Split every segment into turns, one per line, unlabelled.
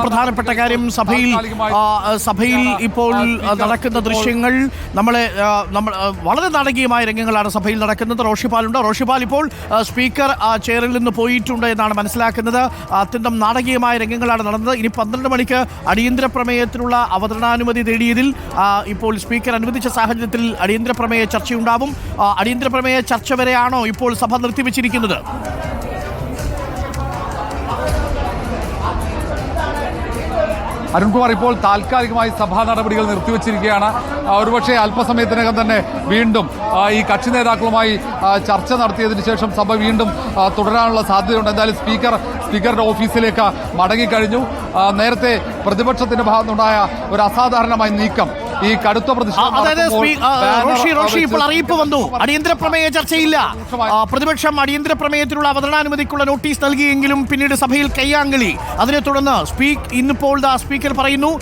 പ്രധാനപ്പെട്ട കാര്യം സഭയിൽ ഇപ്പോൾ നടക്കുന്ന ദൃശ്യങ്ങൾ നമ്മൾ വളരെ നാടകീയമായ രംഗങ്ങളാണ് സഭയിൽ നടക്കുന്നത്. റോഷിപാലുണ്ട്. റോഷിപാൽ ഇപ്പോൾ സ്പീക്കർ ചെയറിൽ നിന്ന് പോയിട്ടുണ്ട് എന്നാണ് മനസ്സിലാക്കുന്നത്. അത്യന്തം നാടകീയമായ രംഗങ്ങളാണ് നടന്നത്. ഇനി 12 മണിക്ക് അടിയന്തര പ്രമേയത്തിനുള്ള അവതരണാനുമതി തേടിയതിൽ ഇപ്പോൾ സ്പീക്കർ അനുവദിച്ച സാഹചര്യത്തിൽ അടിയന്തര പ്രമേയ ചർച്ചയുണ്ടാവും. അടിയന്തര പ്രമേയ ചർച്ച വരെയാണോ ഇപ്പോൾ സഭ നിർത്തിവെച്ചിരിക്കുന്നത്?
അരുൺകുമാർ, ഇപ്പോൾ താൽക്കാലികമായി സഭാ നടപടികൾ നിർത്തിവെച്ചിരിക്കുകയാണ്. ഒരുപക്ഷെ അല്പസമയത്തിനകം തന്നെ വീണ്ടും ഈ കക്ഷി നേതാക്കളുമായി ചർച്ച നടത്തിയതിനു ശേഷം സഭ വീണ്ടും തുടരാനുള്ള സാധ്യതയുണ്ട്. എന്തായാലും സ്പീക്കറുടെ ഓഫീസിലേക്ക് മടങ്ങിക്കഴിഞ്ഞു. നേരത്തെ പ്രതിപക്ഷത്തിന്റെ ഭാഗത്തുനിന്നുണ്ടായ ഒരു അസാധാരണമായ നീക്കം, ഈ കടുത്ത
ഇപ്പോൾ അറിയിപ്പ് വന്നു, അടിയന്തര പ്രമേയ ചർച്ചയില്ല. പ്രതിപക്ഷം അടിയന്തര പ്രമേയത്തിനുള്ള അവതരണാനുമതിക്കുള്ള നോട്ടീസ് നൽകിയെങ്കിലും പിന്നീട് സഭയിൽ കയ്യാങ്കളി. അതിനെ തുടർന്ന് ഇന്നിപ്പോൾ സ്പീക്കർ പറയുന്നു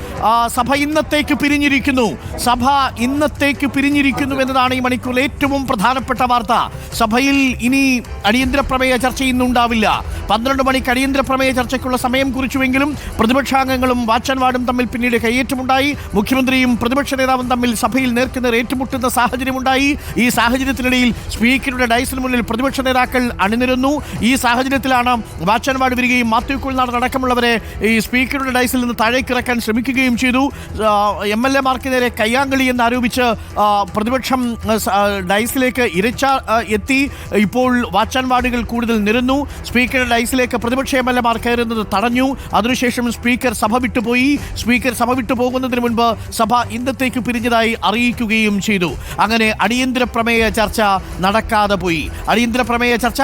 സഭ ഇന്നത്തേക്ക് പിരിഞ്ഞിരിക്കുന്നു. സഭ ഇന്നത്തേക്ക് പിരിഞ്ഞിരിക്കുന്നു എന്നതാണ് ഈ മണിക്കൂറിൽ ഏറ്റവും പ്രധാനപ്പെട്ട വാർത്ത. സഭയിൽ ഇനി അടിയന്തര പ്രമേയ ചർച്ച ഇന്നുണ്ടാവില്ല. 12 മണിക്ക് അടിയന്തര പ്രമേയ ചർച്ചയ്ക്കുള്ള സമയം കുറിച്ചുവെങ്കിലും പ്രതിപക്ഷാംഗങ്ങളും വാച്ചൻവാർഡും തമ്മിൽ പിന്നീട് കയ്യേറ്റമുണ്ടായി. മുഖ്യമന്ത്രിയും പ്രതിപക്ഷ നേതാവും തമ്മിൽ സഭയിൽ നേർക്കുനേർ ഏറ്റുമുട്ടുന്ന സാഹചര്യമുണ്ടായി. ഈ സാഹചര്യത്തിനിടയിൽ സ്പീക്കറുടെ ഡയസിന് മുന്നിൽ പ്രതിപക്ഷ നേതാക്കൾ അണിനിരന്നു. ഈ സാഹചര്യത്തിലാണ് വാച്ചൻവാർഡ് വരികയും മാത്യു കുഴൽനാടൻ അടക്കമുള്ളവരെ ഈ സ്പീക്കറുടെ ഡയസിൽ നിന്ന് താഴേക്കിറക്കാൻ ശ്രമിക്കുകയും ചെയ്തു. MLA-മാർക്ക് നേരെ കയ്യാങ്കളി എന്നാരോപിച്ച് പ്രതിപക്ഷം ഡയസിലേക്ക് എത്തി. ഇപ്പോൾ വാച്ചൻവാർഡുകൾ കൂടുതൽ നിരന്നു. സ്പീക്കറുടെ ഡയസിലേക്ക് പ്രതിപക്ഷ MLA-മാർ കയറുന്നത് തടഞ്ഞു. അതിനുശേഷം സ്പീക്കർ സഭ വിട്ടുപോയി. സ്പീക്കർ സഭ വിട്ടു പോകുന്നതിന് മുൻപ് സഭ ഇന്നത്തേക്ക് പിരിഞ്ഞതായി അറിയിക്കുകയും ചെയ്തു. അങ്ങനെ അടിയന്തര പ്രമേയ ചർച്ച നടക്കാതെ പോയി. അടിയന്തര പ്രമേയ ചർച്ച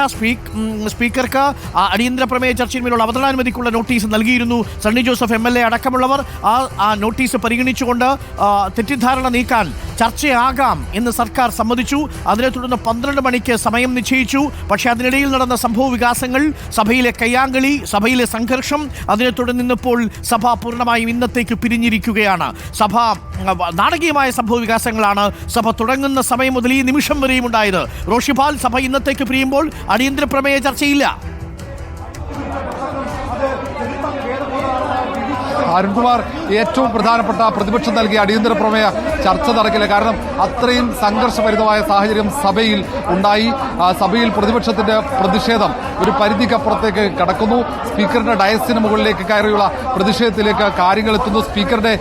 സ്പീക്കർക്ക് അടിയന്തര പ്രമേയ ചർച്ചയിന്മേലുള്ള അവതരണാനുമതിക്കുള്ള നോട്ടീസ് നൽകിയിരുന്നു. സണ്ണി ജോസഫ് MLA അടക്കമുള്ളവർ ആ നോട്ടീസ് പരിഗണിച്ചുകൊണ്ട് തെറ്റിദ്ധാരണ നീക്കാൻ ചർച്ചയാകാം എന്ന് സർക്കാർ സമ്മതിച്ചു. അതിനെ തുടർന്ന് 12 മണിക്ക് സമയം നിശ്ചയിച്ചു. പക്ഷേ അതിനിടയിൽ നടന്ന സംഭവ വികാസങ്ങൾ, സഭയിലെ കയ്യാങ്കളി, സഭയിലെ സംഘർഷം, അതിനെ തുടർന്ന് ഇന്നിപ്പോൾ സഭ പൂർണ്ണമായും ഇന്നത്തേക്ക് പിരിഞ്ഞിരിക്കുകയാണ്. സഭ നാടകീയമായ സംഭവ വികാസങ്ങളാണ് സഭ തുടങ്ങുന്ന സമയം മുതൽ ഈ നിമിഷം വരെയും ഉണ്ടായത്. റോഷിപാൽ, സഭ ഇന്നത്തേക്ക് പിരിയുമ്പോൾ അടിയന്തര പ്രമേയ ചർച്ചയില്ല.
അരുൺകുമാർ, ഏറ്റവും പ്രധാനപ്പെട്ട പ്രതിപക്ഷം നൽകിയ അടിയന്തര പ്രമേയ ചർച്ച നടക്കില്ല. കാരണം അത്രയും സംഘർഷഭരിതമായ സാഹചര്യം സഭയിൽ ഉണ്ടായി. സഭയിൽ പ്രതിപക്ഷത്തിന്റെ പ്രതിഷേധം ഒരു പരിധിക്കപ്പുറത്തേക്ക് കടക്കുന്നു. സ്പീക്കറുടെ ഡയസിന് മുകളിലേക്ക് കയറിയുള്ള പ്രതിഷേധത്തിലേക്ക് കാര്യങ്ങൾ എത്തുന്നു. സ്പീക്കറുടെ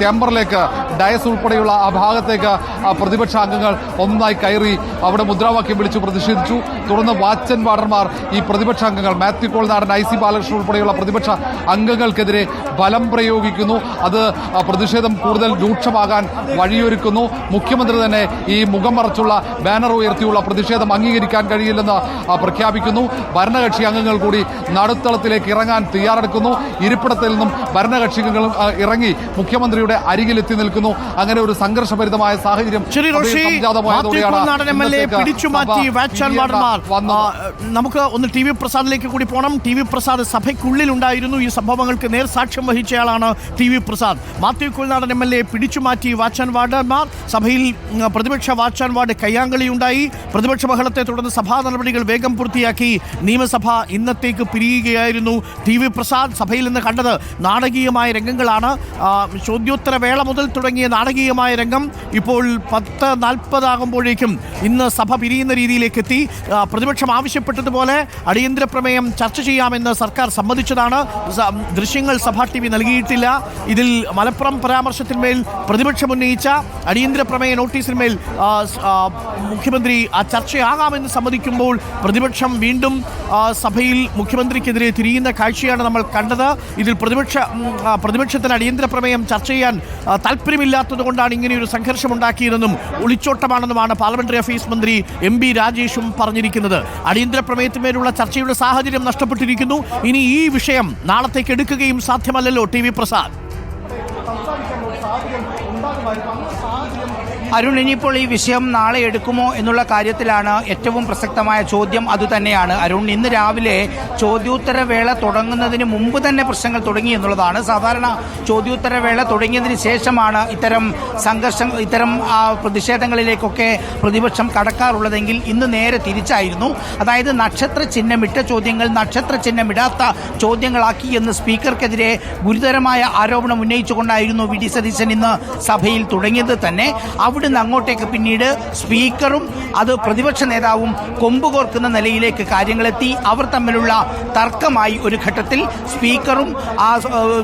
ചേംബറിലേക്ക്, ഡയസ് ഉൾപ്പെടെയുള്ള ആ ഭാഗത്തേക്ക് പ്രതിപക്ഷ അംഗങ്ങൾ ഒന്നായി കയറി അവിടെ മുദ്രാവാക്യം വിളിച്ചു പ്രതിഷേധിച്ചു. തുടർന്ന് വാച്ചൻ വാർഡർമാർ ഈ പ്രതിപക്ഷ അംഗങ്ങൾ മാത്യു കുഴൽനാടൻ, IC ബാലകൃഷ്ണൻ ഉൾപ്പെടെയുള്ള പ്രതിപക്ഷ അംഗങ്ങൾക്കെതിരെ ബലം പ്രയോഗിക്കുന്നു. അത് പ്രതിഷേധം കൂടുതൽ രൂക്ഷമാകാൻ വഴിയൊരുക്കുന്നു. മുഖ്യമന്ത്രി തന്നെ ഈ മുഖം മറച്ചുള്ള ബാനർ ഉയർത്തിയുള്ള പ്രതിഷേധം അംഗീകരിക്കാൻ കഴിയില്ലെന്ന് പ്രഖ്യാപിക്കുന്നു. ഭരണകക്ഷി അംഗങ്ങൾ കൂടി നടുത്തളത്തിലേക്ക് ഇറങ്ങാൻ തയ്യാറെടുക്കുന്നു. ഇരിപ്പിടത്തിൽ നിന്നും ഭരണകക്ഷികൾ ഇറങ്ങി മുഖ്യമന്ത്രിയുടെ അരികിലെത്തി നിൽക്കുന്നു. അങ്ങനെ ഒരു സംഘർഷഭരിതമായ സാഹചര്യം
നമുക്ക് ഒന്ന് TV പ്രസാദിലേക്ക് കൂടി പോകണം. TV പ്രസാദ് സഭയ്ക്കുള്ളിലുണ്ടായിരുന്നു. ഈ സംഭവങ്ങൾക്ക് നേർസാക്ഷ്യം വഹിച്ചയാളാണ് TV പ്രസാദ്. മാത്യു കുഴൽനാടൻ MLA പിടിച്ചുമാറ്റി വാച്ചാൻ വാർഡർമാർ. സഭയിൽ പ്രതിപക്ഷ വാച്ചാൻ വാർഡ് കയ്യാങ്കളിയുണ്ടായി. പ്രതിപക്ഷ ബഹളത്തെ തുടർന്ന് സഭാ നടപടികൾ വേഗം പൂർത്തിയാക്കി നിയമസഭ ഇന്നത്തേക്ക് പിരിയുകയായിരുന്നു. TV പ്രസാദ് സഭയിൽ നിന്ന് കണ്ടത് നാടകീയമായ രംഗങ്ങളാണ്. ചോദ്യോത്തര വേള മുതൽ തുടങ്ങിയ നാടകീയമായ രംഗം ഇപ്പോൾ 10:40 ആകുമ്പോഴേക്കും ഇന്ന് സഭ പിരിയുന്ന രീതിയിലേക്ക് എത്തി. പ്രതിപക്ഷം ആവശ്യപ്പെട്ടതുപോലെ അടിയന്തര പ്രമേയം ചർച്ച ചെയ്യാമെന്ന് സർക്കാർ സമ്മതിച്ചതാണ്. ദൃശ്യങ്ങൾ സഭാ TV നൽകിയിട്ടില്ല. ഇതിൽ മലപ്പുറം പരാമർശത്തിന്മേൽ പ്രതിപക്ഷം ഉന്നയിച്ച അടിയന്തര പ്രമേയ നോട്ടീസിന്മേൽ മുഖ്യമന്ത്രി ആ ചർച്ചയാകാമെന്ന് സമ്മതിക്കുമ്പോൾ പ്രതിപക്ഷം വീണ്ടും സഭയിൽ മുഖ്യമന്ത്രിക്കെതിരെ തിരിയുന്ന കാഴ്ചയാണ് നമ്മൾ കണ്ടത്. ഇതിൽ പ്രതിപക്ഷത്തിന് അടിയന്തര പ്രമേയം ചർച്ച ചെയ്യാൻ താല്പര്യമില്ലാത്തത് കൊണ്ടാണ് ഇങ്ങനെയൊരു സംഘർഷമുണ്ടാക്കിയതെന്നും ഒളിച്ചോട്ടമാണെന്നുമാണ് പാർലമെന്ററി അഫയേഴ്സ് മന്ത്രി MB രാജേഷും പറഞ്ഞിരിക്കുന്നത്. അടിയന്തര പ്രമേയത്തിന്മേലുള്ള ചർച്ചയുടെ സാഹചര്യം നഷ്ടപ്പെട്ടിരിക്കുന്നു. ഇനി ഈ വിഷയം നാളത്തേക്ക് എടുക്കുകയും സാധ്യമല്ലല്ലോ TV പ്രസാദ്.
അരുൺ, ഇനിയിപ്പോൾ ഈ വിഷയം നാളെ എടുക്കുമോ എന്നുള്ള കാര്യത്തിലാണ് ഏറ്റവും പ്രസക്തമായ ചോദ്യം. അതുതന്നെയാണ് അരുൺ. ഇന്ന് രാവിലെ ചോദ്യോത്തരവേള തുടങ്ങുന്നതിന് മുമ്പ് തന്നെ പ്രശ്നങ്ങൾ തുടങ്ങി എന്നുള്ളതാണ്. സാധാരണ ചോദ്യോത്തരവേള തുടങ്ങിയതിന് ശേഷമാണ് ഇത്തരം സംഘർഷം, ഇത്തരം പ്രതിഷേധങ്ങളിലേക്കൊക്കെ പ്രതിപക്ഷം കടക്കാറുള്ളതെങ്കിൽ ഇന്ന് നേരെ തിരിച്ചായിരുന്നു. അതായത് നക്ഷത്ര ചിഹ്നമിട്ട ചോദ്യങ്ങൾ നക്ഷത്ര ചിഹ്നമിടാത്ത ചോദ്യങ്ങളാക്കി എന്ന് സ്പീക്കർക്കെതിരെ ഗുരുതരമായ ആരോപണം ഉന്നയിച്ചുകൊണ്ടായിരുന്നു വി ഡി സതീശൻ ഇന്ന് സഭയിൽ തുടങ്ങിയത് തന്നെ. അവിടുന്ന് അങ്ങോട്ടേക്ക് പിന്നീട് സ്പീക്കറും അത് പ്രതിപക്ഷ നേതാവും കൊമ്പുകോർക്കുന്ന നിലയിലേക്ക് കാര്യങ്ങളെത്തി. അവർ തമ്മിലുള്ള തർക്കമായി. ഒരു ഘട്ടത്തിൽ സ്പീക്കറും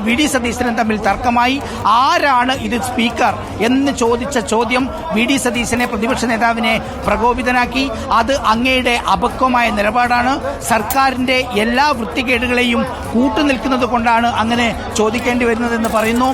വി ഡി സതീശനും തമ്മിൽ തർക്കമായി. ആരാണ് ഇത് സ്പീക്കർ എന്ന് ചോദിച്ച ചോദ്യം വി ഡി സതീശനെ, പ്രതിപക്ഷ നേതാവിനെ പ്രകോപിതനാക്കി. അത് അങ്ങയുടെ അപക്വമായ നിലപാടാണ്, സർക്കാരിന്റെ എല്ലാ വൃത്തികേടുകളെയും കൂട്ടുനിൽക്കുന്നത് കൊണ്ടാണ് അങ്ങനെ ചോദിക്കേണ്ടി വരുന്നതെന്ന് പറയുന്നു.